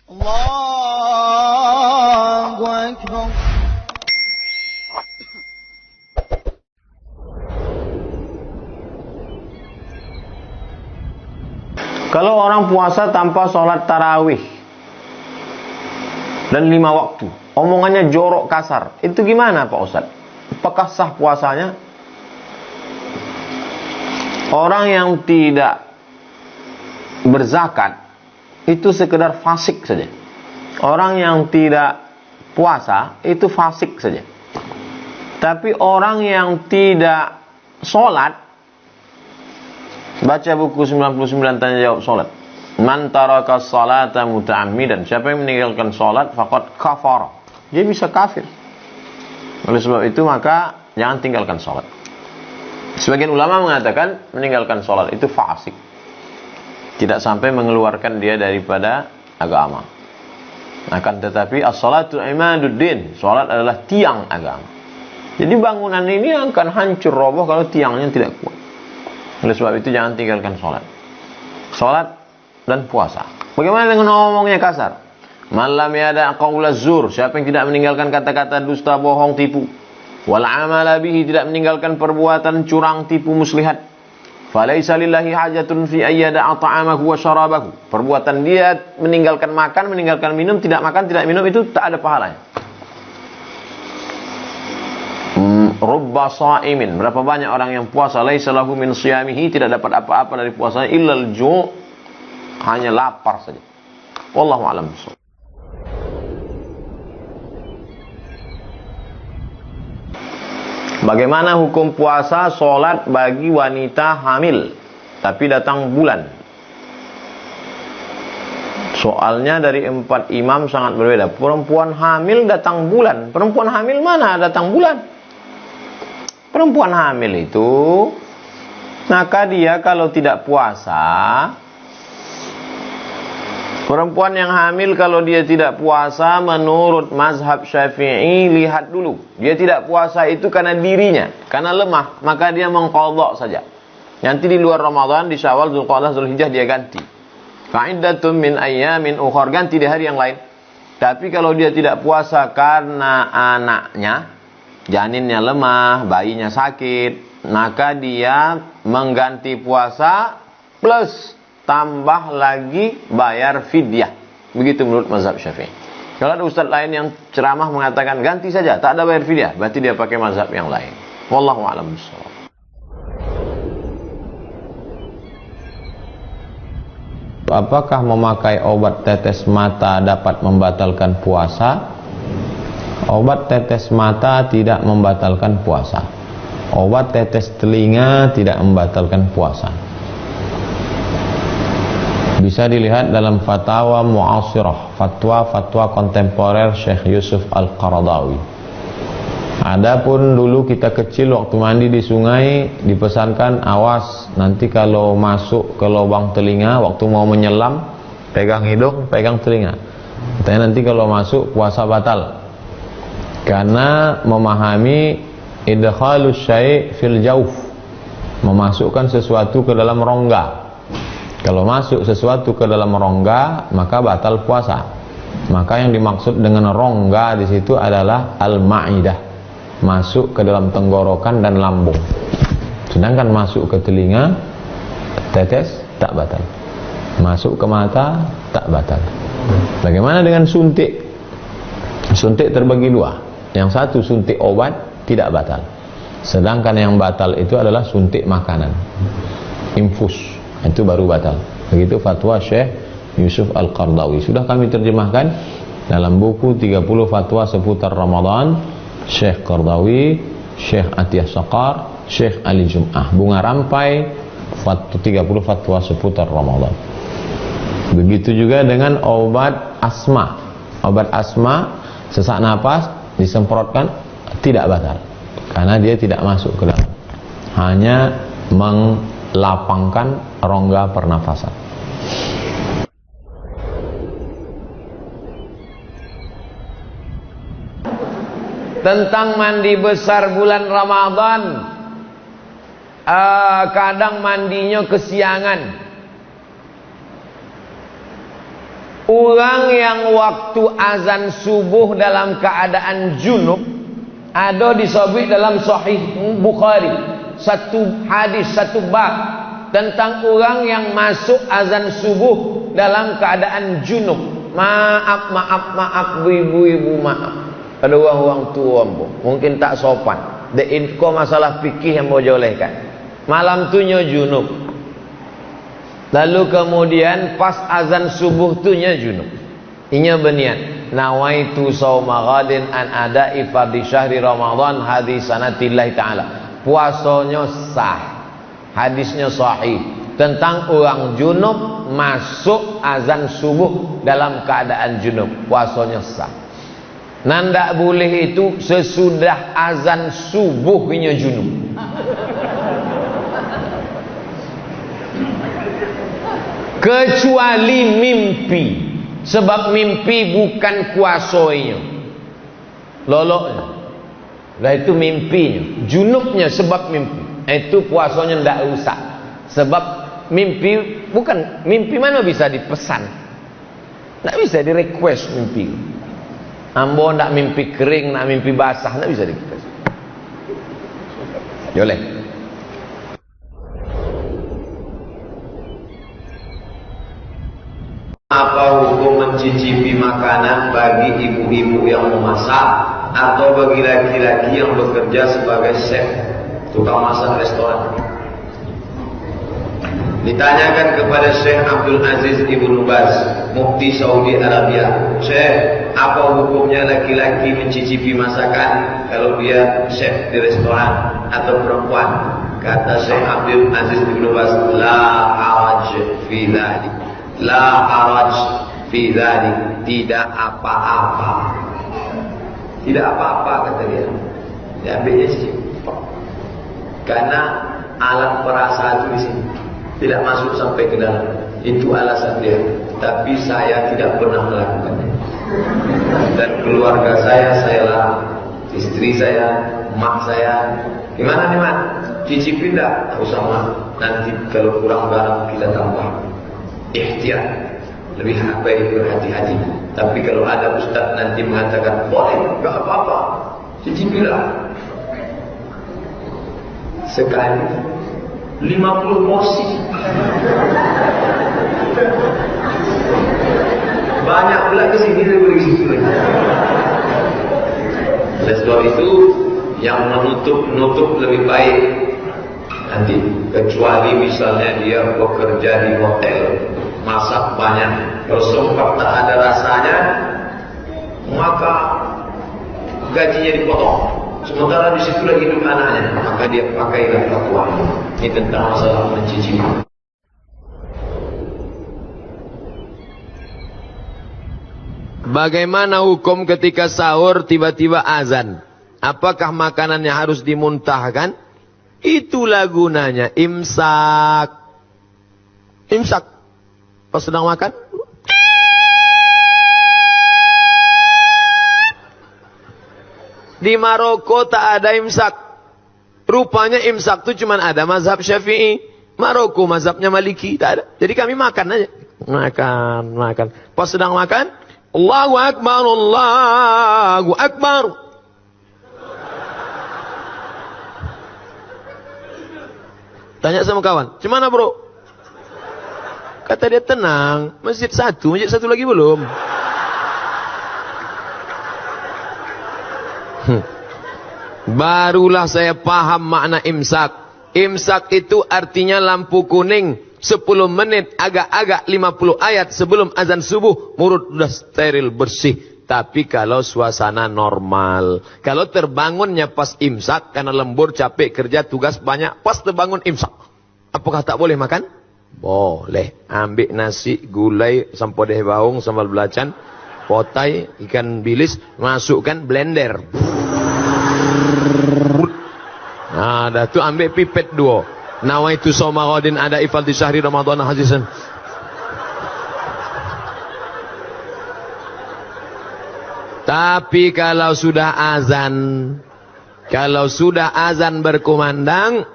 Allahu Akbar. Kalau orang puasa tanpa sholat tarawih dan 5 waktu, omongannya jorok kasar, itu gimana Pak Ustadz? Apakah sah puasanya? Orang yang tidak berzakat itu sekedar fasik saja. Orang yang tidak puasa itu fasik saja. Tapi orang yang tidak sholat, baca buku 99 tanya jawab sholat. Man taraka sholata muta'ammidan, siapa yang meninggalkan sholat faqad kafara, dia bisa kafir. Oleh sebab itu maka jangan tinggalkan sholat. Sebagian ulama mengatakan meninggalkan sholat itu fasik, tidak sampai mengeluarkan dia daripada agama. Akan tetapi as-salatu imaduddin, sholat adalah tiang agama. Jadi bangunan ini akan hancur roboh kalau tiangnya tidak kuat. Oleh sebab itu jangan tinggalkan sholat. Sholat dan puasa. Bagaimana dengan ngomongnya kasar? Malam yada qaula zur, siapa yang tidak meninggalkan kata-kata dusta, bohong, tipu. Wal amala bihi, tidak meninggalkan perbuatan curang, tipu, muslihat. Falaisa lillahi hajatun fi ayyada'a ta'amahu wa syarabahu. Perbuatan dia meninggalkan makan, meninggalkan minum, tidak makan, tidak minum, itu tak ada pahalanya. Rubba sha'imin, berapa banyak orang yang puasa laisa lahu min shiyamihi, tidak dapat apa-apa dari puasanya illal ju', hanya lapar saja. Wallahu a'lam bishawab. Bagaimana hukum puasa sholat bagi wanita hamil tapi datang bulan? Soalnya dari 4 imam sangat berbeda. Perempuan hamil datang bulan. Perempuan hamil mana datang bulan? Perempuan hamil itu, maka dia kalau tidak puasa, perempuan yang hamil kalau dia tidak puasa menurut mazhab Syafi'i, lihat dulu. Dia tidak puasa itu karena dirinya, karena lemah, maka dia mengqadha saja. Nanti di luar Ramadan, di Syawal, Dzulqa'dah, Dzulhijjah dia ganti. Fa'iddatun min ayyamin ukhar, ganti di hari yang lain. Tapi kalau dia tidak puasa karena anaknya, janinnya lemah, bayinya sakit, maka dia mengganti puasa plus tambah lagi bayar fidyah. Begitu menurut mazhab Syafi'i. Kalau ada ustaz lain yang ceramah mengatakan ganti saja, tak ada bayar fidyah, berarti dia pakai mazhab yang lain. Wallahu a'lam bishawab. Apakah memakai obat tetes mata dapat membatalkan puasa? Obat tetes mata tidak membatalkan puasa. Obat tetes telinga tidak membatalkan puasa. Bisa dilihat dalam fatwa mu'asirah, fatwa kontemporer Syekh Yusuf Al-Qaradawi. Adapun dulu kita kecil waktu mandi di sungai dipesankan awas nanti kalau masuk ke lubang telinga waktu mau menyelam pegang hidung, pegang telinga. Katanya nanti kalau masuk puasa batal. Karena memahami idkhalus syai' fil jauf, memasukkan sesuatu ke dalam rongga. Kalau masuk sesuatu ke dalam rongga, maka batal puasa. Maka yang dimaksud dengan rongga di situ adalah al-ma'idah, masuk ke dalam tenggorokan dan lambung. Sedangkan masuk ke telinga, tetes tak batal. Masuk ke mata tak batal. Bagaimana dengan suntik? Suntik terbagi dua. Yang satu suntik obat tidak batal. Sedangkan yang batal itu adalah suntik makanan, infus, itu baru batal. Begitu fatwa Syekh Yusuf Al-Qaradawi. Sudah kami terjemahkan dalam buku 30 fatwa seputar Ramadan, Syekh Qaradawi, Syekh Atiyah Saqar, Syekh Ali Jum'ah. Bunga rampai 30 fatwa seputar Ramadan. Begitu juga dengan obat asma. Obat asma, sesak napas disemprotkan tidak batal karena dia tidak masuk ke dalam, hanya melapangkan rongga pernafasan. Tentang mandi besar bulan Ramadan, kadang mandinya kesiangan. Orang yang waktu azan subuh dalam keadaan junub, ada disebut dalam Sahih Bukhari, satu hadis, satu bab tentang orang yang masuk azan subuh dalam keadaan junub. Maaf ibu-ibu, maaf. Ada orang tua mungkin tak sopan. Kau masalah fikih yang mau jolehkan. Malam tu nyo junub. Lalu kemudian pas azan subuh tu nya junub. Inya berniat, nawaitu shauma ghadin an ada'i fardhi syahri Ramadan hadis sanatillah taala. Puasanya sah. Hadisnya sahih tentang orang junub masuk azan subuh dalam keadaan junub. Puasanya sah. Nanda boleh itu sesudah azan subuh inya junub. Kecuali mimpi, sebab mimpi bukan kuasanya, loloknya. Lah itu mimpinya, junubnya sebab mimpi. Itu puasanya ndak rusak. Sebab mimpi bukan mimpi, mana bisa dipesan, ndak bisa di request mimpi. Ambo ndak mimpi kering, ndak mimpi basah, ndak bisa di request. Boleh. Apa hukum mencicipi makanan bagi ibu-ibu yang memasak atau bagi laki-laki yang bekerja sebagai chef, tukang masak restoran? Ditanyakan kepada Syekh Abdul Aziz Ibnu Baz, Mufti Saudi Arabia, Syekh, apa hukumnya laki-laki mencicipi masakan kalau dia chef di restoran atau perempuan? Kata Syekh Abdul Aziz Ibnu Baz, la haraj fi dzalik. La haraj fi dzalik, tidak apa-apa. Tidak apa-apa kata dia. Diambilnya sih. Karena alat perasa itu di sini tidak masuk sampai ke dalam. Itu alasan dia. Tapi saya tidak pernah melakukannya. Dan keluarga saya larang. Istri saya, mak saya. Gimana nih, Mak? Cicipin dah? Tak usah, Mak. Nanti kalau kurang garam kita tambah. Ikhtiar, lebih baik berhati-hati. Tapi kalau ada ustaz nanti mengatakan boleh, enggak apa-apa, cicipilah. Sekali 50 porsi, banyak pula ke sini daripada ke situ lagi. Oleh sebab itu yang menutup lebih baik nanti, kecuali misalnya dia bekerja di hotel, masak banyak, kalau sempat tak ada rasanya, maka gajinya dipotong. Sementara di situ lagi hidup anaknya, maka dia pakailah fatwa. Ini tentang masalah mencicipi. Bagaimana hukum ketika sahur tiba-tiba azan? Apakah makanannya harus dimuntahkan? Itulah gunanya imsak. Imsak. Pas sedang makan, di Maroko tak ada imsak. Rupanya imsak itu cuma ada mazhab Syafi'i. Maroko mazhabnya Maliki, tak ada. Jadi kami makan aja. Makan. Pas sedang makan, Allahu Akbar, Allahu Akbar. Tanya sama kawan, "Gimana, Bro?" Kata dia, "Tenang, masjid satu lagi belum." Barulah saya paham makna imsak. Imsak itu artinya lampu kuning 10 menit, agak-agak 50 ayat sebelum azan subuh, mulut sudah steril, bersih. Tapi kalau suasana normal, kalau terbangunnya pas imsak, karena lembur, capek, kerja, tugas banyak, pas terbangun imsak, apakah tak boleh makan? Boleh. Ambil nasi, gulai, sampodeh baung, sambal belacan, potai, ikan bilis, masukkan blender. Nah, dah tu ambil pipet 2. Nawaitu shauma ghadin ada ifal di syahri Ramadan hadisan. Tapi kalau sudah azan berkumandang,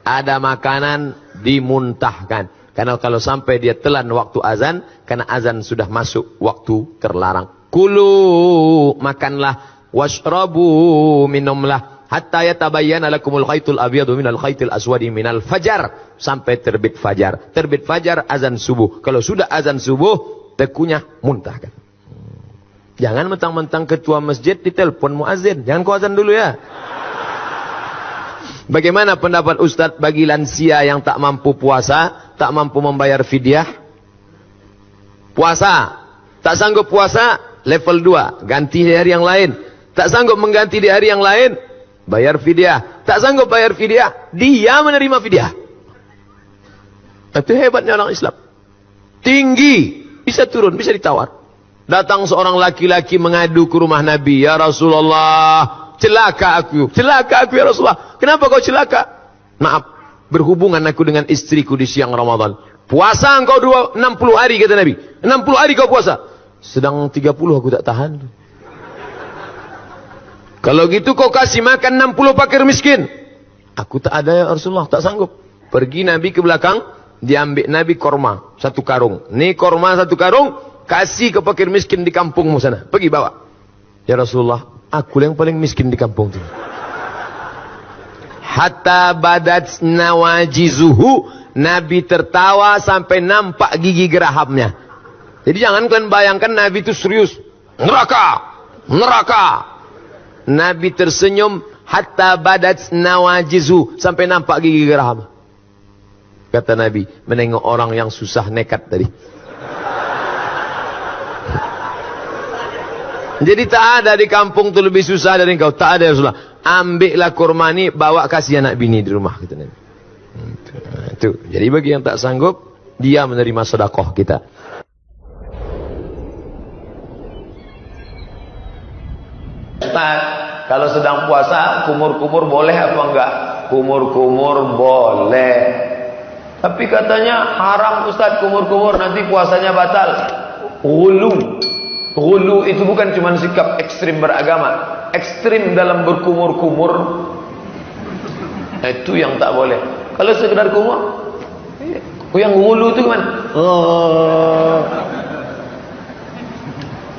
ada makanan dimuntahkan. Karena kalau sampai dia telan waktu azan, karena azan sudah masuk waktu terlarang. Kulu, makanlah, washrabu, minumlah, hatta yatabayyana lakumul khaytul abyadu minal khaytil aswadi minal fajar, sampai terbit fajar. Terbit fajar azan subuh. Kalau sudah azan subuh, tekunya muntahkan. Jangan mentang-mentang ketua masjid ditelepon muazin. Jangan kau azan dulu ya. Bagaimana pendapat Ustadz bagi lansia yang tak mampu puasa, tak mampu membayar fidyah? Puasa, tak sanggup puasa, level 2, ganti di hari yang lain. Tak sanggup mengganti di hari yang lain, bayar fidyah. Tak sanggup bayar fidyah, dia menerima fidyah. Itu hebatnya orang Islam. Tinggi, bisa turun, bisa ditawar. Datang seorang laki-laki mengadu ke rumah Nabi, ya Rasulullah, celaka aku ya Rasulullah. Kenapa kau celaka? Maaf, berhubungan aku dengan istriku di siang Ramadan. Puasa engkau 60 hari kata Nabi. 60 hari kau puasa. Sedang 30 aku tak tahan. Kalau gitu kau kasih makan 60 fakir miskin. Aku tak ada ya Rasulullah, tak sanggup. Pergi Nabi ke belakang, diambil Nabi korma 1 karung. Nih korma 1 karung, kasih ke fakir miskin di kampungmu sana. Pergi bawa. Ya Rasulullah, aku yang paling miskin di kampung itu. Hatta badat nawajizuhu, Nabi tertawa sampai nampak gigi gerahamnya. Jadi jangan kalian bayangkan Nabi itu serius. Neraka, neraka. Nabi tersenyum hatta badat nawajizuhu, sampai nampak gigi geraham. Kata Nabi, menengok orang yang susah nekat tadi. Jadi tak ada di kampung tu lebih susah dari engkau. Tak ada ya Rasulullah. Ambillah kurma ni, bawa kasih anak bini di rumah. Gitu. Itu. Jadi bagi yang tak sanggup, dia menerima sedekah kita. Ustaz, kalau sedang puasa, kumur-kumur boleh apa enggak? Kumur-kumur boleh. Tapi katanya haram Ustaz kumur-kumur, nanti puasanya batal. Ghulu itu bukan cuma sikap ekstrim beragama, ekstrim dalam berkumur-kumur, itu yang tak boleh. Kalau sekedar kumur, yang ghulu itu gimana?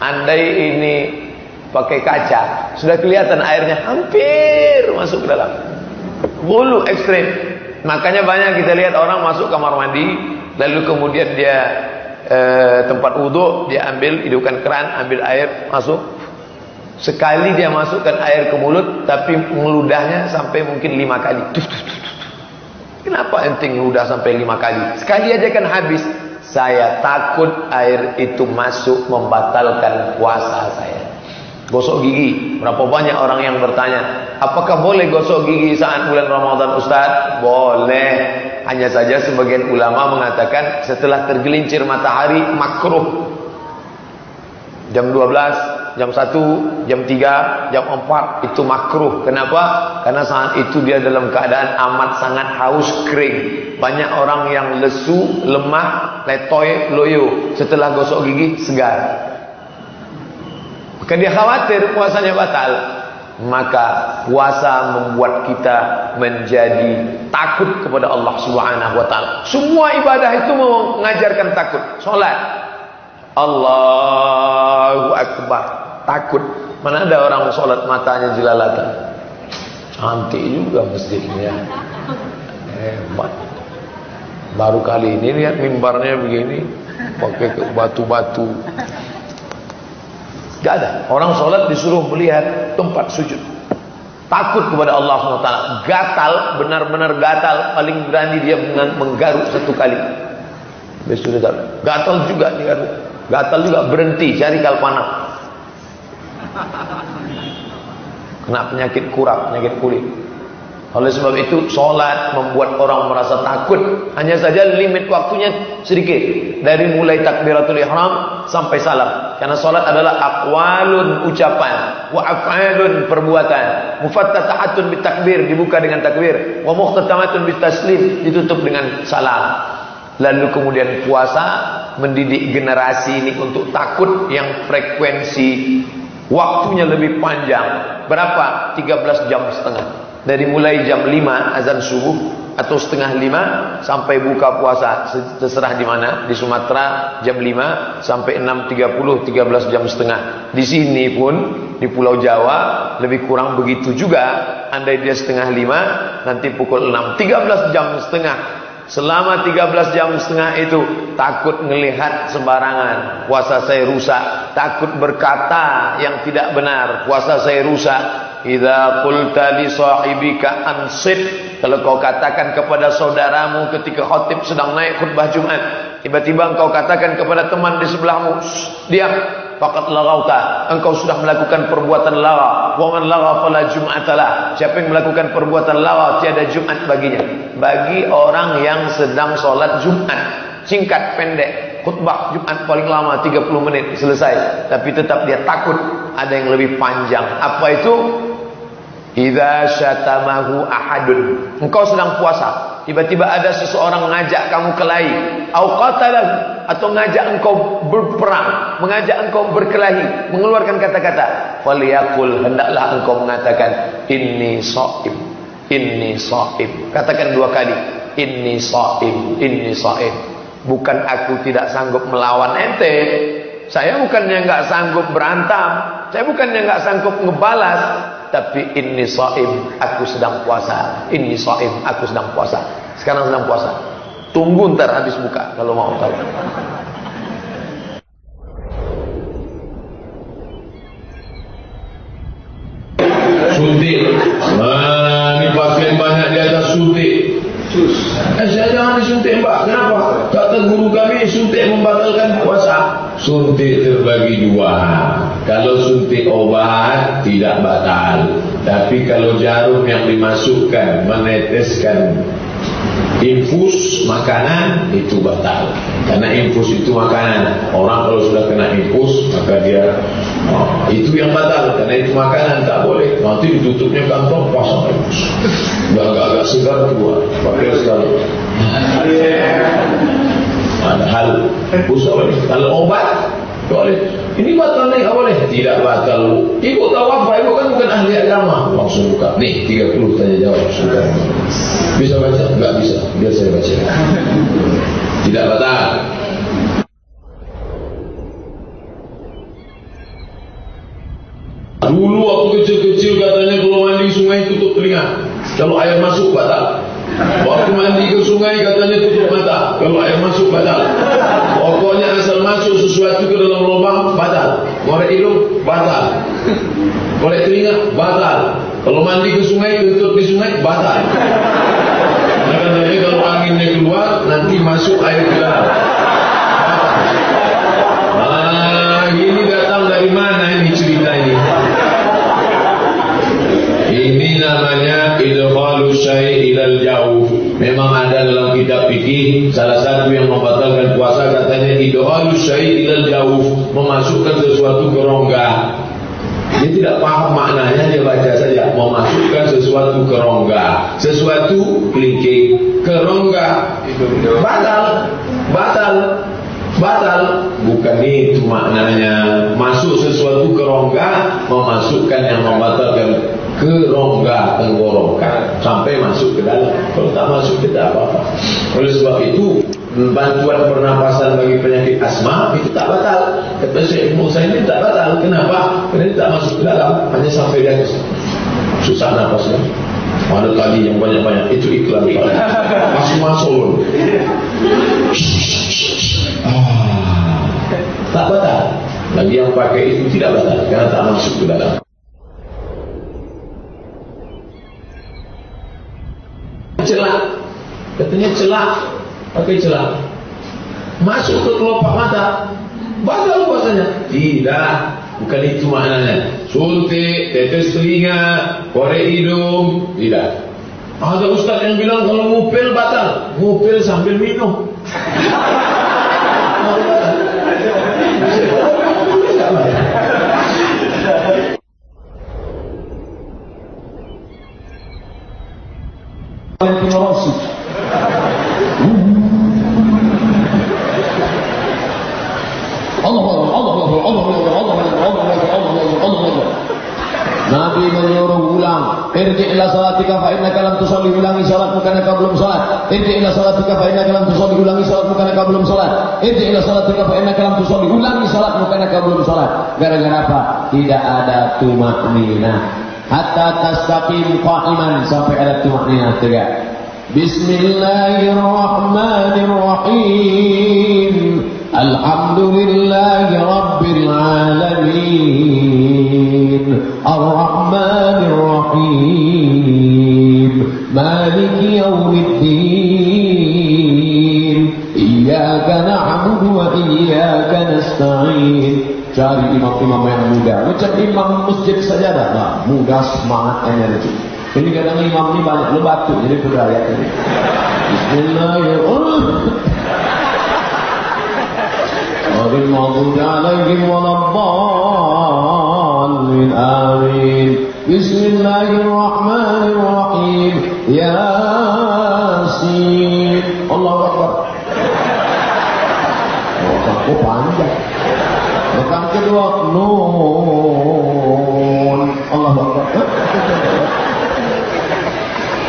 Andai ini pakai kaca, sudah kelihatan airnya hampir masuk ke dalam. Ghulu ekstrim. Makanya banyak kita lihat orang masuk kamar mandi, lalu kemudian dia tempat wudhu, dia ambil, hidupkan keran, ambil air, masuk. Sekali dia masukkan air ke mulut, tapi ngeludahnya sampai mungkin 5 kali. Kenapa ente ngeludah sampai 5 kali? Sekali aja kan habis. Saya takut air itu masuk membatalkan puasa saya. Gosok gigi. Berapa banyak orang yang bertanya, apakah boleh gosok gigi saat bulan Ramadan Ustaz? Boleh. Hanya saja sebagian ulama mengatakan setelah tergelincir matahari makruh. Jam 12, jam 1, jam 3, jam 4 itu makruh. Kenapa? Karena saat itu dia dalam keadaan amat sangat haus, kering. Banyak orang yang lesu, lemah, letoy, loyo. Setelah gosok gigi segar. Maka dia khawatir puasanya batal. Maka puasa membuat kita menjadi takut kepada Allah Subhanahu wa taala. Semua ibadah itu mengajarkan takut. Salat, Allahu Akbar, takut. Mana ada orang salat matanya jelalatan. Cantik juga masjidnya. Hebat. Baru kali ini lihat mimbarnya begini, pakai batu-batu. Gak ada. Orang sholat disuruh melihat tempat sujud. Takut kepada Allah SWT. Gatal, benar-benar gatal. Paling berani dia menggaruk 1 kali. Gatal juga digaruk. Gatal juga berhenti, cari kalpana. Kena penyakit kurap, penyakit kulit. Oleh sebab itu sholat membuat orang merasa takut. Hanya saja limit waktunya sedikit. Dari mulai takbiratul ihram sampai salam. Karena sholat adalah aqwalun ucapan, wa af'alun perbuatan. Mufattatahatun bitakbir, dibuka dengan takbir. Wa muhtatamatun bitaslim, ditutup dengan salam. Lalu kemudian puasa mendidik generasi ini untuk takut yang frekuensi waktunya lebih panjang. Berapa? 13 jam setengah. Dari mulai jam 5 azan subuh, atau setengah 5 sampai buka puasa, terserah di mana. Di Sumatera jam 5 sampai 6.30, 13 jam setengah. Di sini pun di Pulau Jawa lebih kurang begitu juga. Andai dia setengah 5, nanti pukul 6, 13 jam setengah. Selama 13 jam setengah itu takut ngelihat sembarangan, puasa saya rusak. Takut berkata yang tidak benar, puasa saya rusak. Idza qulta li sahibika ansit, kalau kau katakan kepada saudaramu ketika khatib sedang naik khutbah Jumat, tiba-tiba engkau katakan kepada teman di sebelahmu, diam, faqad laghauta, engkau sudah melakukan perbuatan lagha. Wa man lagha fala jum'atalah, siapa yang melakukan perbuatan lagha tiada Jumat baginya. Bagi orang yang sedang sholat Jumat, singkat pendek, khutbah Jumat paling lama 30 menit selesai, tapi tetap dia takut ada yang lebih panjang. Apa itu? Idza syatamahu ahadun, engkau sedang puasa, tiba-tiba ada seseorang mengajak kamu kelahi, au qatalahu, atau ngajak engkau berperang, mengajak engkau berkelahi, mengeluarkan kata-kata, falyaqul, hendaklah engkau mengatakan inni shaim, inni shaim. Katakan 2 kali, inni shaim, inni shaim. Bukan aku tidak sanggup melawan ente, saya bukannya enggak sanggup berantem, saya bukannya enggak sanggup ngebalas, tapi inni shaim, aku sedang puasa. Inni shaim, aku sedang puasa. Sekarang sedang puasa. Tunggu ntar habis buka kalau mau tahu. Suntik. Nah, ini pasien banyak di atas suntik. Saya jangan disuntik, Mbak. Kenapa? Kata guru kami, suntik membatalkan puasa. Suntik terbagi 2. Kalau suntik obat tidak batal, tapi kalau jarum yang dimasukkan meneteskan infus makanan itu batal. Karena infus itu makanan. Orang kalau sudah kena infus maka dia itu yang batal, karena itu makanan tak boleh. Nanti ditutupnya kantong pasang infus. Agak-agak segar keluar. Pakai sekali. Padahal infus boleh. Kalau obat boleh. Ini batal nih, nggak boleh. Tidak batal. Ibu tahu apa? Ibu kan bukan ahli agama. Langsung buka. Nih 30 tanya jawab. Sudah. Bisa baca? Nggak bisa. Biar saya baca. Tidak batal. Dulu waktu kecil-kecil katanya kalau mandi sungai tutup telinga. Kalau air masuk batal. Waktu mandi ke sungai katanya tutup mata. Kalau air masuk batal. Pokoknya asal masuk sesuatu ke dalam lubang batal. Korek hidung batal. Korek telinga batal. Kalau mandi ke sungai, tutup di sungai batal. Nah, katanya kalau anginnya keluar nanti masuk air ke dalam. Ini datang dari mana ini cerita ini? Ini namanya idkhalu syai' ilal jauh. Memang ada dalam kitab fikih salah satu yang membatalkan puasa katanya idkhalu syai' ilal jauh, memasukkan sesuatu ke rongga. Dia tidak paham maknanya, dia baca saja memasukkan sesuatu ke rongga, sesuatu kelingking ke rongga. Batal, batal. Batal, bukan itu maknanya. Masuk sesuatu ke rongga, memasukkan yang membatalkan ke rongga tenggorokan sampai masuk ke dalam. Kalau tak masuk tidak apa-apa. Oleh sebab itu bantuan pernapasan bagi penyakit asma itu tak batal. Kata Syekh Musa ini tak batal. Kenapa? Karena tak masuk ke dalam, hanya sampai dia susah napasnya. Ada tadi yang banyak-banyak itu iklan masuk-masuk. Tak batal. Lagi yang pakai itu tidak batal karena tak masuk ke dalam. Celak, katanya celak, pakai celak, masuk ke kelopak mata, batal puasanya. Tidak, bukan itu maknanya. Suntik, tetes telinga, korek hidung, tidak. Ada ustaz yang bilang kalau ngupil batal, ngupil sambil minum. Nabi menyuruh ulang, Irji' ila salatika fa innaka lam tusalli, ulangi salatmu karena kau belum salat. Irji' ila salatika fa innaka lam tusalli, ulangi salatmu karena kau belum salat. Irji' ila salatika fa innaka lam tusalli, ulangi salatmu karena kau belum salat. Gara-gara apa? Tidak ada tumakninah. Hatta tastaqim qa'iman, sampai ada tumakninah tegak. Bismillahirrahmanirrahim. Alhamdulillahi rabbil alamin. Ar-Rahmanir Rahim. Maliki yaumiddin. Iyyaka na'budu wa iyyaka nasta'in. Cari imam-imam yang muda. Macam imam masjid sajadah. Nah, muda, semangat, energi. Ini kadang imam ini banyak lu batu, jadi berdaya ini. Bismillahirrahmanirrahim. Ghairil maghdubi alaihim waladdallin. Amin. Bismillahirrahmanirrahim. Yasin. Allahu Akbar. Oh, panjang. Rakaat kedua Nun. Allahu Akbar.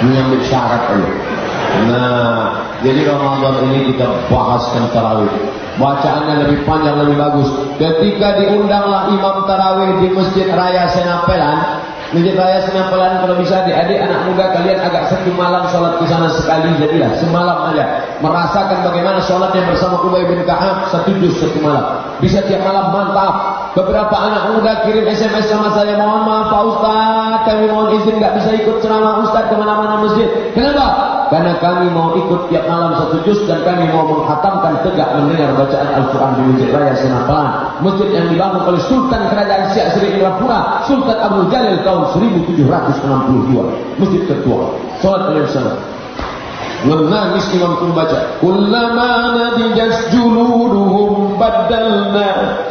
Mengambil syarat aja. Nah, jadi Ramadan ini kita bahaskan tarawih. Bacaannya lebih panjang, lebih bagus. Ketika diundanglah imam tarawih di Masjid Raya Senapelan. Masjid Raya Senapelan, kalau bisa adik-adik anak muda kalian agak satu malam sholat di sana sekali, jadilah semalam aja merasakan bagaimana sholatnya bersama Ubay bin Ka'ab satu juz satu malam. Bisa tiap malam, mantap. Beberapa anak muda kirim SMS sama saya, mohon maaf Pak Ustaz, kami mohon izin nggak bisa ikut ceramah Ustaz kemana-mana masjid. Kenapa? Karena kami mau ikut tiap malam satu juz dan kami mau menghatamkan tegak mendengar bacaan Al-Quran di Masjid Raya Senapelan. Masjid yang dibangun oleh Sultan Kerajaan Siak Sri Indrapura, Sultan Abdul Jalil tahun 1762. Masjid tertua. Salat kalian sana. Menangis imam pun baca. Kullama nadijas juluduhum badalna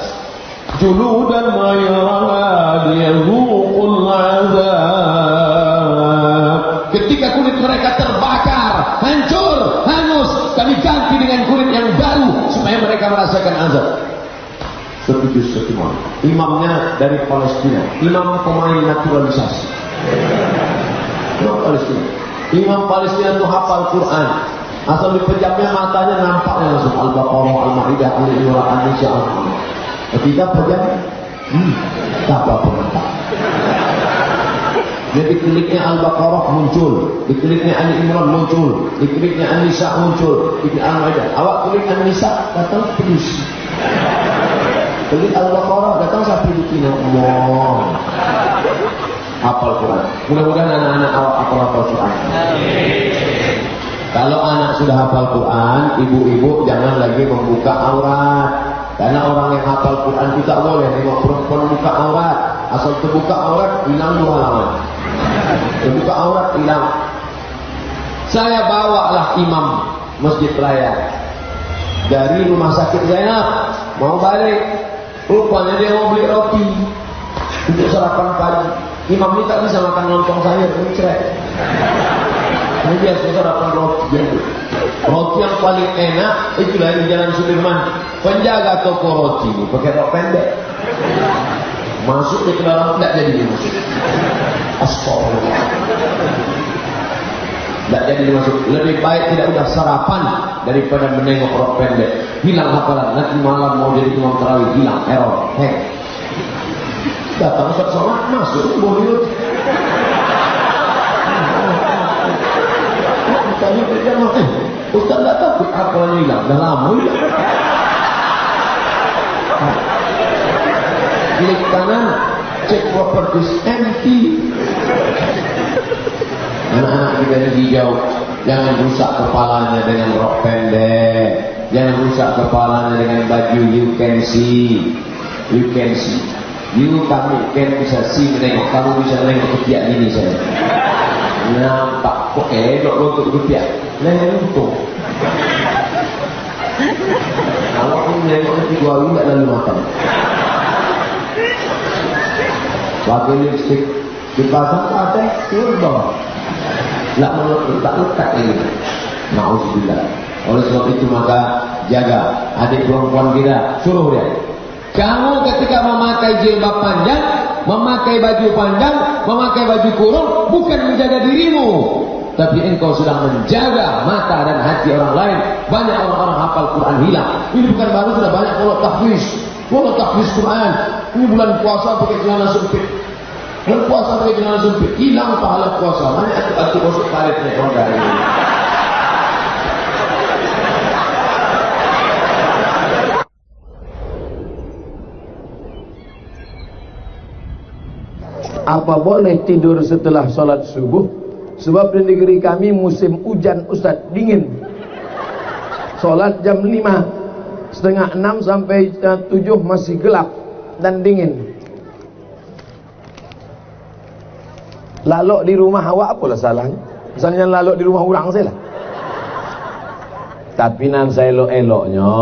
juludan ghayraha liyadhuqul azab. Ketika kulit mereka terbakar, hancur, hangus, kami ganti dengan kulit yang baru supaya mereka merasakan azab. Setuju semua. Imamnya dari Palestina, imam pemain naturalisasi. Imam Palestina. Imam Palestina itu hafal Quran. Asal dipejamnya matanya nampaknya langsung Al-Baqarah, Al-Maidah, Al-Imran, An-Nisa, Al-Muhammad. Ketika pejam, tak apa nampak. Jadi kliknya Al-Baqarah muncul, di kliknya Ali Imran muncul, di kliknya An-Nisa muncul, di kliknya Al-Maidah. Awak klik An-Nisa datang terus. Klik Al-Baqarah datang sampai di sini. Allah. Hafal Quran. Mudah-mudahan anak-anak awak hafal Quran. Kalau anak sudah hafal Quran, ibu-ibu jangan lagi membuka aurat. Karena orang yang hafal Quran tidak boleh tengok perempuan buka aurat. Asal terbuka aurat hilang 2 halaman. Terbuka aurat hilang. Saya bawalah imam Masjid Raya dari rumah sakit Zainab mau balik. Rupanya dia mau beli roti untuk sarapan pagi. Imam ini tak bisa makan lontong sayur, ini cerai. Ini biasa sarapan roti. Roti yang paling enak itu dari Jalan Sudirman. Penjaga toko roti ini pakai rok pendek. Masuk ke dalam tidak jadi dimasuk. Astagfirullah. Tidak jadi dimasuk. Lebih baik tidak udah sarapan daripada menengok rok pendek. Hilang hafalan. Nanti malam mau jadi imam tarawih hilang error. Hei. Datang Ustaz Somad masuk boleh. Tanya berjamaah, Ustaz tak tahu apa hilang, dah lama hilang. Klik kanan, cek properties empty. Anak-anak kita ini hijau, jangan rusak kepalanya dengan rok pendek, jangan rusak kepalanya dengan baju you can see. You kami kan bisa see menengok, kamu bisa menengok ketiak ini saya. Nampak kok elok untuk ketiak. Nengok untung. Kalau aku menengok ketiak dua tidak lalu makan. Pakai lipstick dipasang ada turun. Tak lekat ini. Nauzubillah. Oleh sebab itu maka jaga adik perempuan kita, suruh dia. Kamu ketika memakai jilbab panjang, memakai baju panjang, memakai baju kurung bukan menjaga dirimu, tapi engkau sedang menjaga mata dan hati orang lain. Banyak orang-orang hafal Quran hilang. Ini bukan baru, sudah banyak kalau tahfiz Quran. Ini bulan puasa pakai celana sempit. Bulan puasa pakai celana sempit, hilang pahala puasa. Mana aku masuk karetnya orang dari ini. Apa boleh tidur setelah sholat subuh? Sebab di negeri kami musim hujan Ustaz, dingin. Sholat jam 5, setengah 6 sampai 7 masih gelap dan dingin. Lalok di rumah awak apalah salahnya? Misalnya lalok di rumah orang saya lah. Tapi nan saya elok-eloknya,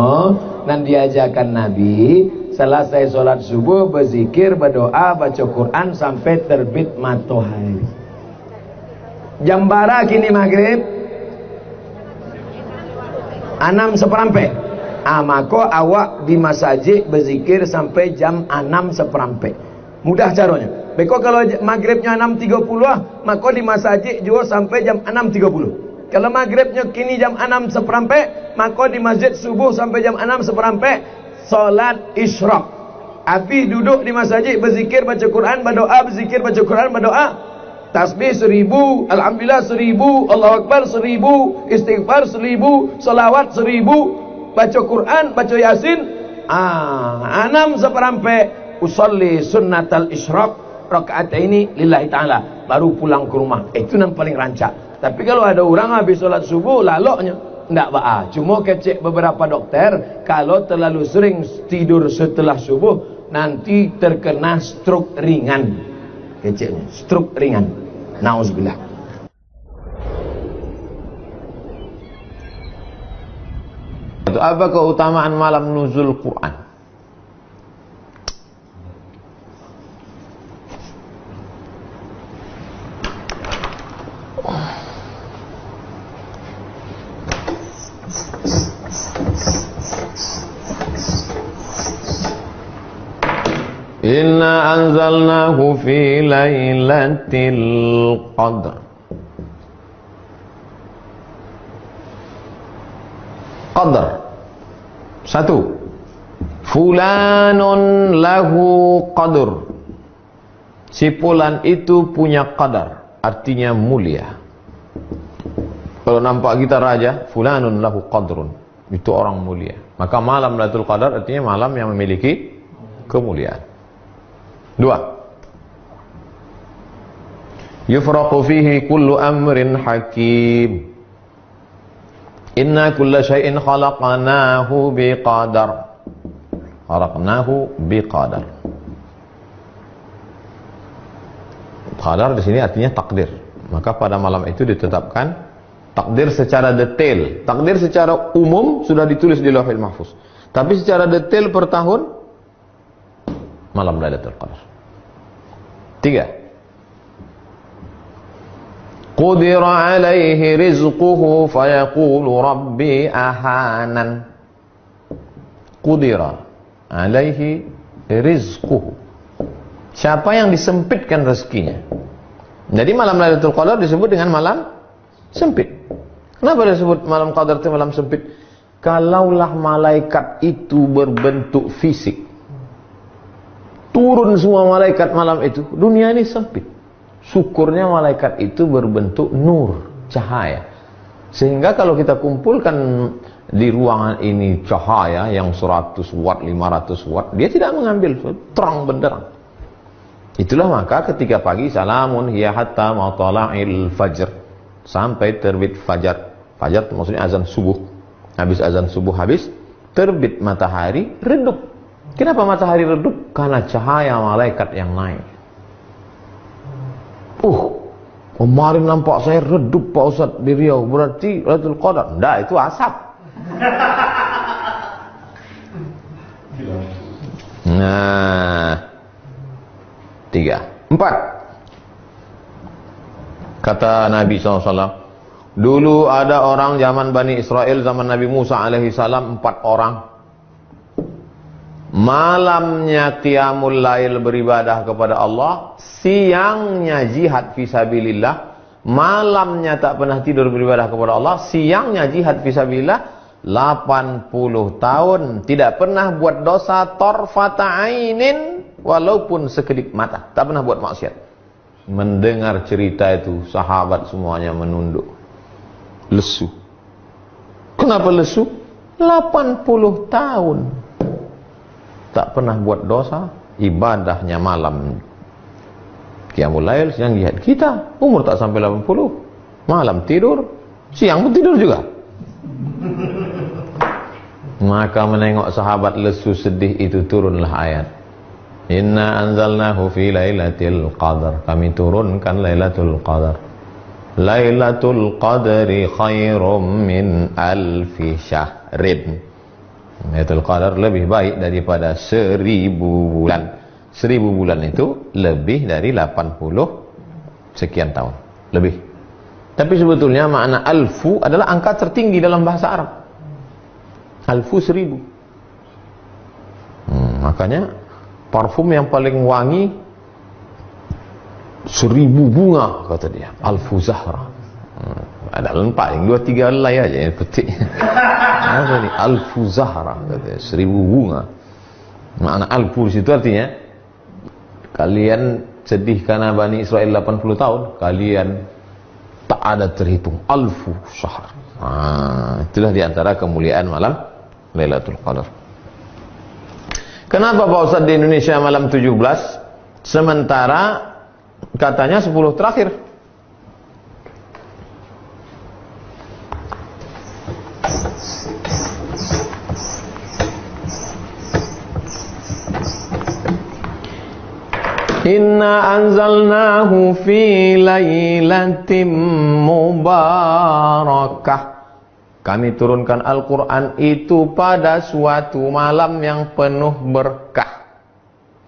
nan diajarkan Nabi, selesai sholat subuh berzikir, berdoa, baca Quran sampai terbit matahari. Jam bara kini maghrib 6:15. Maka awak di masjid berzikir sampai jam 6:15. Mudah caranya. Beko kalau maghribnya 6:30, maka di masjid juga sampai jam 6:30. Kalau maghribnya kini jam 6:15, maka di masjid subuh sampai jam 6:15 salat isyraq. Habis duduk di masjid berzikir, baca Quran, berdoa, berzikir, baca Quran, berdoa. Tasbih 1000, alhamdulillah 1000, Allahu akbar 1000, istighfar 1000, salawat 1000, baca Quran, baca Yasin. 6:15 usolli sunnatal isyraq rakaat ini lillahi ta'ala, baru pulang ke rumah. Itu yang paling rancak. Tapi kalau ada orang habis sholat subuh laloknya, ndak ba'a. Cuma kecek beberapa dokter, kalau terlalu sering tidur setelah subuh nanti terkena stroke ringan. Keceknya stroke ringan. Nauzubillah. Apa keutamaan malam nuzul Quran? Inna anzalnahu fi lailatul qadr. Qadr. 1. Fulanun lahu qadr. Si fulan itu punya qadar, artinya mulia. Kalau nampak kita raja, fulanun lahu qadrun, itu orang mulia. Maka malam Lailatul Qadar artinya malam yang memiliki kemuliaan. 2. Yufraqu fihi kullu amrin hakim. Inna kulla syai'in khalaqnahu biqadar. Khalaqnahu biqadar. Qadar di sini artinya takdir. Maka pada malam itu ditetapkan takdir secara detail. Takdir secara umum sudah ditulis di Lauhul Mahfuz. Tapi secara detail per tahun malam Lailatul Qadar. 3. Qudira alaihi rizquhu fayaqulu rabbi ahanan. Qudira alaihi rizquhu. Siapa yang disempitkan rezekinya. Jadi malam Lailatul Qadar disebut dengan malam sempit. Kenapa disebut malam Qadar itu malam sempit? Kalaulah malaikat itu berbentuk fisik, turun semua malaikat malam itu, dunia ini sempit. Syukurnya malaikat itu berbentuk nur, cahaya. Sehingga kalau kita kumpulkan di ruangan ini cahaya yang 100 watt, 500 watt, dia tidak mengambil, terang benderang. Itulah maka ketika pagi, salamun hiya hatta matla'il fajr, sampai terbit fajar. Fajar itu maksudnya azan subuh. Habis azan subuh habis, terbit matahari, redup. Kenapa matahari redup? Karena cahaya malaikat yang naik. Kemarin nampak saya redup Pak Ustaz di Riau, berarti Lailatul Qadar. Enggak, itu asap. Nah, 3. 4. Kata Nabi SAW, dulu ada orang zaman Bani Israel, zaman Nabi Musa alaihi salam, 4 orang. Malamnya qiyamul lail beribadah kepada Allah, siangnya jihad fisabilillah. Malamnya tak pernah tidur beribadah kepada Allah, siangnya jihad fisabilillah. 80 tahun tidak pernah buat dosa tarfata ainin, walaupun sekedip mata, tak pernah buat maksiat. Mendengar cerita itu, sahabat semuanya menunduk, lesu. Kenapa lesu? 80 tahun tak pernah buat dosa, ibadahnya malam qiyamul lail, siang jihad. Kita umur tak sampai 80, malam tidur, siang pun tidur juga. Maka menengok sahabat lesu sedih itu, turunlah ayat Inna anzalnahu fi lailatul qadar. Kami turunkan Lailatul Qadar. Lailatul Qadri khairum min alfi syahrin. Lailatul Qadar lebih baik daripada 1000 bulan. 1000 bulan itu lebih dari 80 sekian tahun. Lebih. Tapi sebetulnya makna alfu adalah angka tertinggi dalam bahasa Arab. Alfu 1000. Makanya parfum yang paling wangi 1000 bunga kata dia, alfu zahra. Ada paling 2-3 helai aja yang petik. Apa ni? Alfu zahra kata dia, 1000 bunga. Makna alfu di situ artinya kalian sedih karena Bani Israel 80 tahun, kalian tak ada terhitung alfu syahr. Itulah diantara kemuliaan malam Lailatul Qadar. Kenapa Pak Ustaz di Indonesia malam 17 sementara katanya 10 terakhir? Inna anzalnahu fi lailatin mubarakah. Kami turunkan Al-Quran itu pada suatu malam yang penuh berkah.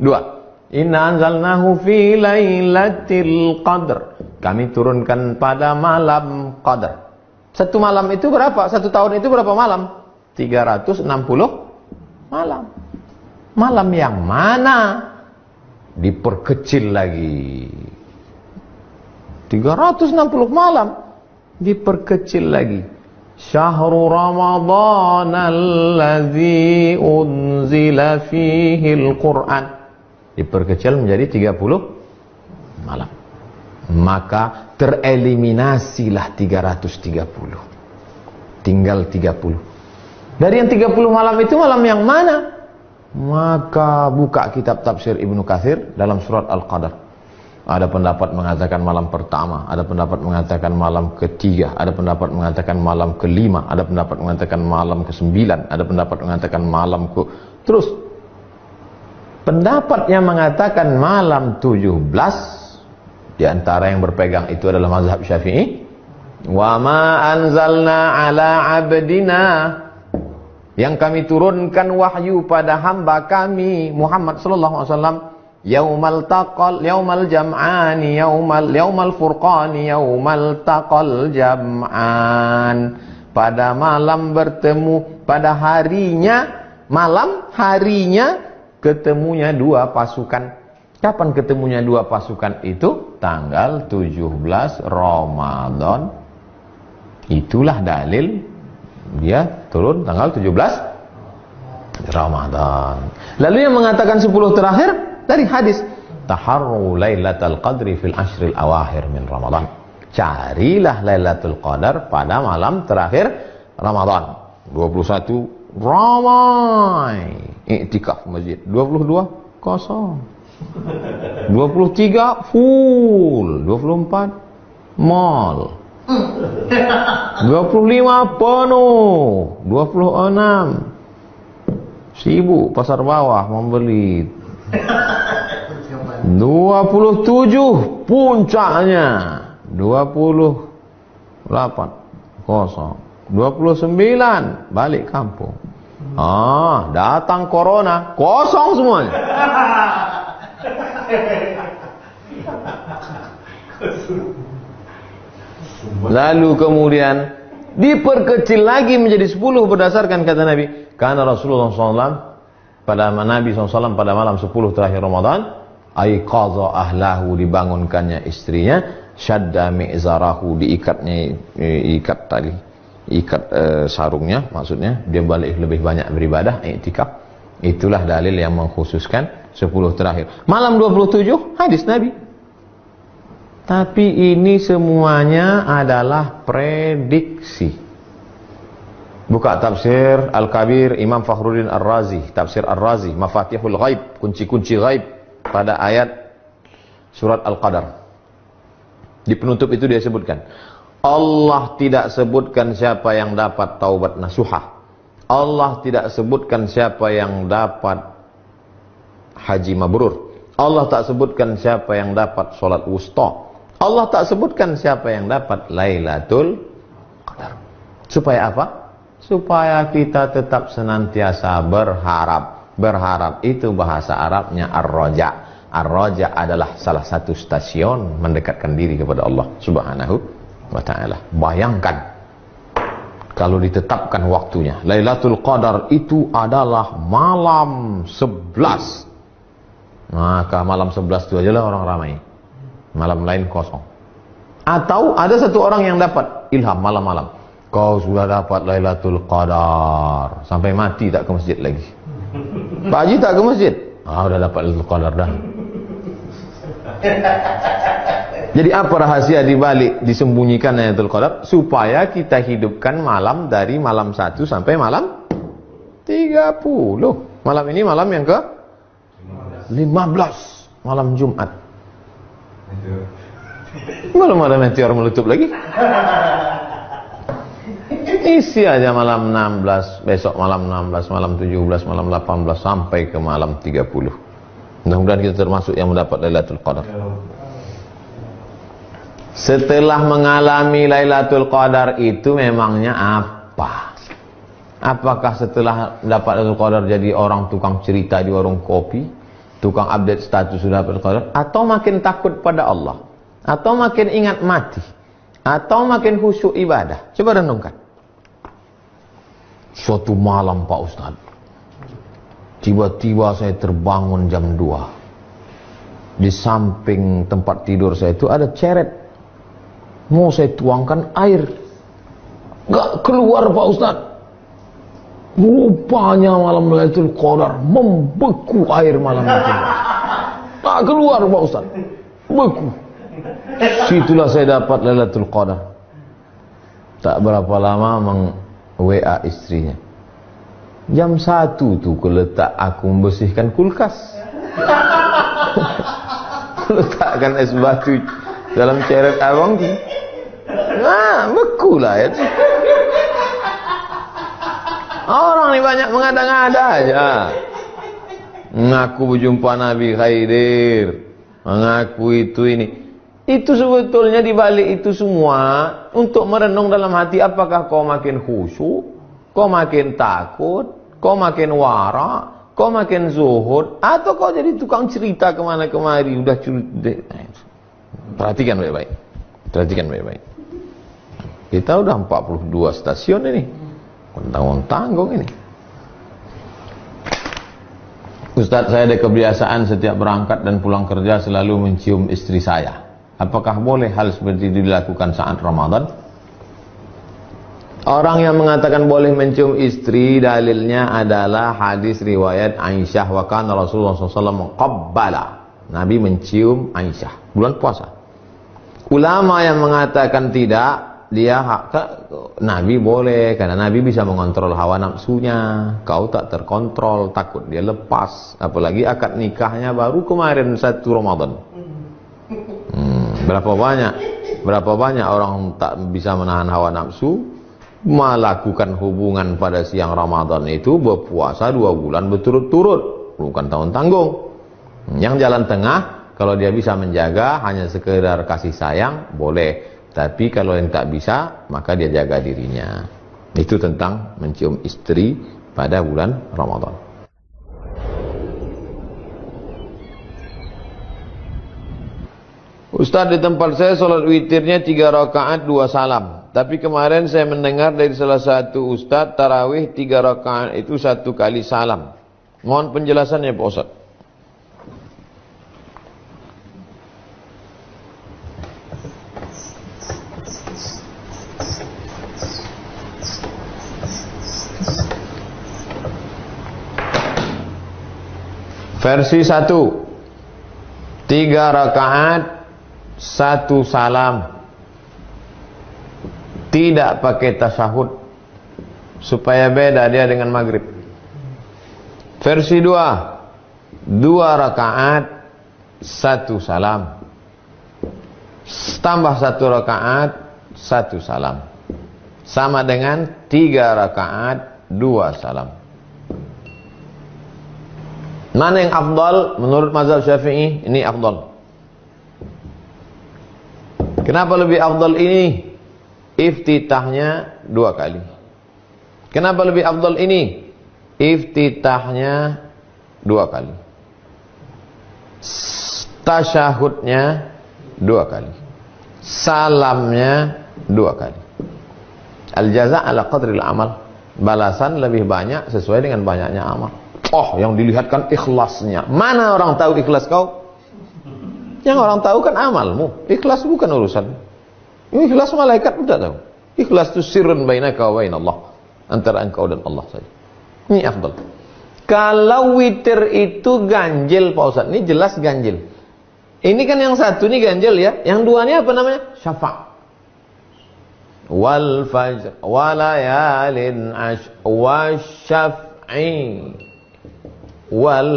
2. Inna anzalnahu fi lailatul qadr. Kami turunkan pada malam qadar. Satu malam itu berapa? Satu tahun itu berapa malam? 360 malam. Malam yang mana? Diperkecil lagi. 360 malam diperkecil lagi. Syahrul Ramadan alladzi unzila fihi al-Quran. Diperkecil menjadi 30 malam. Maka tereliminasilah 330. Tinggal 30. Dari yang 30 malam itu malam yang mana? Maka buka kitab tafsir Ibnu Katsir dalam surat Al-Qadar. Ada pendapat mengatakan malam pertama, ada pendapat mengatakan malam ketiga, ada pendapat mengatakan malam kelima, ada pendapat mengatakan malam ke-9, ada pendapat mengatakan malam ke... Terus pendapat yang mengatakan malam 17 di antara yang berpegang itu adalah mazhab Syafi'i. Wa ma anzalna ala abdina, yang kami turunkan wahyu pada hamba kami Muhammad sallallahu alaihi wasallam, yaumal taqal yaumal jam'ani yaumal furqani yaumal taqal jam'an, pada malam bertemu, pada harinya, malam harinya ketemunya dua pasukan. Kapan ketemunya dua pasukan itu? Tanggal 17 Ramadan. Itulah dalil dia turun tanggal 17 Ramadan. Lalu yang mengatakan 10 terakhir dari hadis, taharru lailatul qadri fil ashril awakhir min Ramadan. Carilah Lailatul Qadar pada malam terakhir Ramadan. 21 ramai iktikaf masjid, 22 kosong, 23 full, 24 mall, 25 penuh, 26 sibuk pasar bawah membeli, 27 puncaknya, 28 kosong, 29 balik kampung. Datang corona, kosong semuanya. Lalu kemudian diperkecil lagi menjadi 10 berdasarkan kata Nabi. Karena Rasulullah SAW pada Nabi SAW pada malam 10 terakhir Ramadan, aiqadha ahlahu, dibangunkannya istrinya, syadda mi'zarahu, ikat sarungnya, maksudnya dia balik lebih banyak beribadah, iktikaf. Itulah dalil yang mengkhususkan 10 terakhir. Malam 27 hadis Nabi. Tapi ini semuanya adalah prediksi. Buka tafsir Al-Kabir Imam Fakhruddin Ar-Razi, tafsir Ar-Razi, Mafatihul Ghaib, kunci-kunci ghaib, pada ayat surat Al-Qadar. Di penutup itu dia sebutkan, Allah tidak sebutkan siapa yang dapat taubat nasuhah. Allah tidak sebutkan siapa yang dapat haji mabrur. Allah tak sebutkan siapa yang dapat solat wusta. Allah tak sebutkan siapa yang dapat Lailatul Qadar. Supaya apa? Supaya kita tetap senantiasa berharap. Berharap itu bahasa Arabnya ar-raja. Ar-raja adalah salah satu stasiun mendekatkan diri kepada Allah Subhanahu wa ta'ala. Bayangkan kalau ditetapkan waktunya. Lailatul Qadar itu adalah malam 11. Maka malam 11 itu ajalah orang ramai. Malam lain kosong. Atau ada satu orang yang dapat ilham malam-malam. Kau sudah dapat Lailatul Qadar. Sampai mati tak ke masjid lagi. Pak Haji tak ke masjid. Udah dapat Lailatul Qadar dah. Jadi apa rahasia dibalik disembunyikan Lailatul Qadar? Supaya kita hidupkan malam dari malam 1 sampai malam 30. Malam ini malam yang ke 15. Malam Jumat. Belum ada meteor meletup lagi. Isi aja malam 16, besok malam 16, malam 17, malam 18 sampai ke malam 30. Mudah-mudahan kita termasuk yang mendapat Lailatul Qadar. Setelah mengalami Lailatul Qadar itu memangnya apa? Apakah setelah dapat Lailatul Qadar jadi orang tukang cerita di warung kopi? Tukang update status sudah dapat Qadar, atau makin takut pada Allah, atau makin ingat mati, atau makin khusyuk ibadah? Coba renungkan. Suatu malam Pak Ustaz, tiba-tiba saya terbangun jam 2. Di samping tempat tidur saya itu ada ceret. Mau saya tuangkan air, gak keluar Pak Ustaz. Rupanya malam Lailatul Qadar membeku air malam itu. Tak keluar Pak Ustaz. Beku. Situlah saya dapat Lailatul Qadar. Tak berapa lama meng-WA istrinya. Jam 1 tuh keletak aku membersihkan kulkas. Letakkan es batu dalam ceret abang tu. Beku lah ya. Orang ni banyak mengada-ngada aja. Mengaku berjumpa Nabi Khaidir, mengaku itu ini. Itu sebetulnya dibalik itu semua untuk merenung dalam hati, apakah kau makin khusyuk, kau makin takut, kau makin wara, kau makin zuhud, atau kau jadi tukang cerita kemana kemari. Udah perhatikan baik-baik. Perhatikan baik-baik. Kita udah 42 stasiun ini. Tanggung-tanggung ini. Ustaz, saya ada kebiasaan setiap berangkat dan pulang kerja selalu mencium istri saya. Apakah boleh hal seperti itu dilakukan saat Ramadan? Orang yang mengatakan boleh mencium istri, dalilnya adalah hadis riwayat Aisyah, wa kana Rasulullah SAW qabbala. Nabi mencium Aisyah bulan puasa. Ulama yang mengatakan tidak, dia Nabi boleh, karena Nabi bisa mengontrol hawa nafsunya. Kau tak terkontrol, takut dia lepas. Apalagi akad nikahnya baru kemarin 1 Ramadan. Berapa banyak orang tak bisa menahan hawa nafsu, melakukan hubungan pada siang Ramadan itu, berpuasa 2 bulan berturut-turut, bukan tahun tanggung. Yang jalan tengah, kalau dia bisa menjaga hanya sekedar kasih sayang, boleh. Tapi kalau yang tak bisa, maka dia jaga dirinya. Itu tentang mencium istri pada bulan Ramadan. Ustaz, di tempat saya solat witirnya 3 rakaat 2 salam. Tapi kemarin saya mendengar dari salah satu ustaz, tarawih 3 rakaat itu 1 kali salam. Mohon penjelasannya Pak Ustaz. Versi 1, 3 rakaat 1 salam, tidak pakai tasyahud, supaya beda dia dengan maghrib. Versi 2, 2 rakaat 1 salam, tambah 1 rakaat 1 salam, sama dengan 3 rakaat 2 salam. Mana yang afdal menurut mazhab Syafi'i? Ini afdal. Kenapa lebih afdal ini? Iftitahnya 2 kali. Kenapa lebih afdal ini? Iftitahnya 2 kali. Tasyahudnya 2 kali. Salamnya 2 kali. Al-jaza' ala qadril amal. Balasan lebih banyak sesuai dengan banyaknya amal. Oh, yang dilihatkan ikhlasnya. Mana orang tahu ikhlas kau? Yang orang tahu kan amalmu. Ikhlas bukan urusan. Ini ikhlas malaikat tidak tahu. Ikhlas itu sirrun bainaka wa bainallah. Antara engkau dan Allah saja. Ini afdal. Kalau witir itu ganjil Pak Ustaz. Ini jelas ganjil. Ini kan yang satu ini ganjil ya. Yang duanya apa namanya? Syafa'. Wal fajr walayalin ash wasyaf'i wal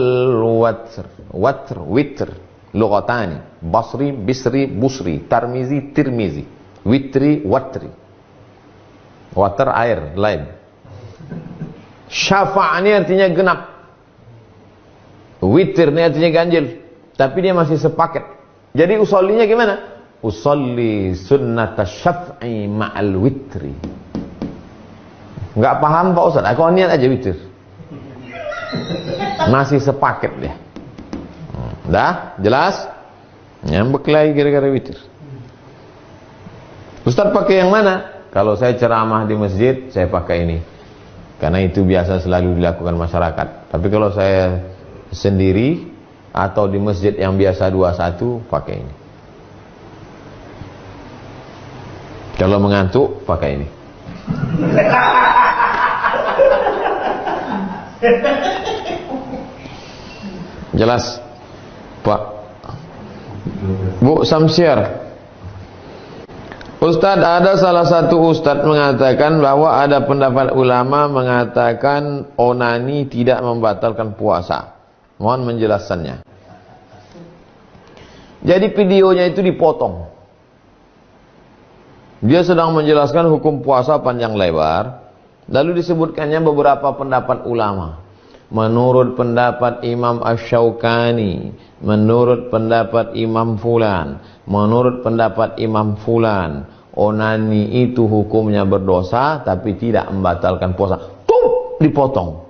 watr. Watr, witr, lugatani. Basri, bisri, busri. Tarmizi, tirmizi. Witri, watri. Water, air, lain. Syafa' ini artinya genap. Witr ini artinya ganjil. Tapi dia masih sepaket. Jadi usollinya gimana? Usolli sunnata syaf'i ma'al witri. Enggak paham Pak Ustaz? Aku niat aja witr. Masih sepaket dia. Dah? Jelas? Nyambek lagi gara-gara witr. Ustaz pakai yang mana? Kalau saya ceramah di masjid, saya pakai ini. Karena itu biasa selalu dilakukan masyarakat. Tapi kalau saya sendiri atau di masjid yang biasa 21, pakai ini. Kalau mengantuk, pakai ini. Jelas, Pak. Bu Samsiar. Ustadz, ada salah satu ustadz mengatakan bahwa ada pendapat ulama mengatakan onani tidak membatalkan puasa. Mohon menjelaskannya. Jadi videonya itu dipotong. Dia sedang menjelaskan hukum puasa panjang lebar. Lalu disebutkannya beberapa pendapat ulama. Menurut pendapat Imam Asy-Syaukani, menurut pendapat Imam Fulan, menurut pendapat Imam Fulan, onani itu hukumnya berdosa tapi tidak membatalkan puasa. Tuh, dipotong.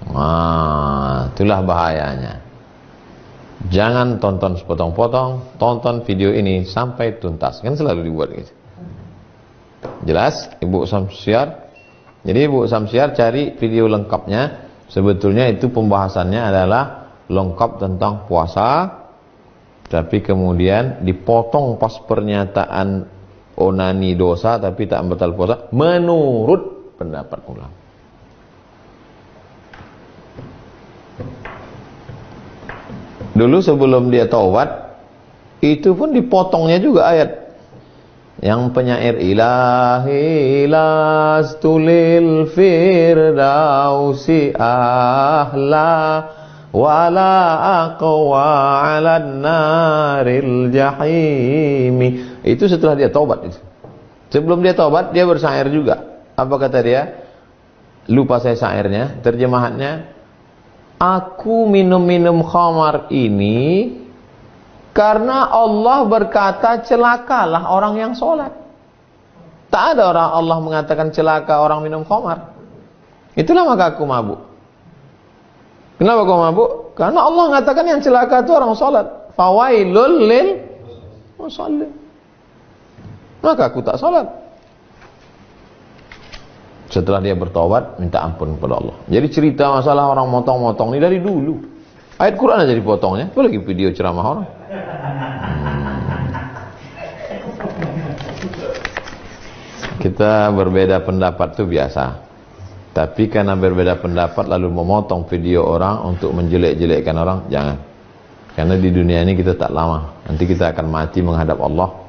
Nah, itulah bahayanya. Jangan tonton sepotong-potong, tonton video ini sampai tuntas. Kan selalu dibuat gitu. Jelas, Ibu Samsiar? Jadi Ibu Samsiar cari video lengkapnya. Sebetulnya itu pembahasannya adalah lengkap tentang puasa, tapi kemudian dipotong pas pernyataan onani dosa tapi tak membatal puasa menurut pendapat ulama. Dulu sebelum dia taubat, itu pun dipotongnya juga ayat. Yang penyair ilahi lastulil firdausi ahla wala aqwa 'alan naril jahimi. Itu setelah dia taubat itu. Sebelum dia taubat dia bersyair juga. Apa kata dia? Lupa saya syairnya, terjemahannya. Aku minum-minum khamar ini karena Allah berkata celakalah orang yang sholat. Tak ada orang Allah mengatakan celaka orang minum khamar. Itulah maka aku mabuk. Kenapa kau mabuk? Karena Allah mengatakan yang celaka itu orang sholat. Fawailul lil musallin. Maka aku tak sholat. Setelah dia bertaubat, minta ampun kepada Allah. Jadi cerita masalah orang motong-motong ini dari dulu. Ayat Quran aja dipotongnya, apalagi video ceramah orang. Kita berbeda pendapat itu biasa. Tapi karena berbeda pendapat lalu memotong video orang untuk menjelek-jelekkan orang, jangan. Karena di dunia ini kita tak lama. Nanti kita akan mati menghadap Allah.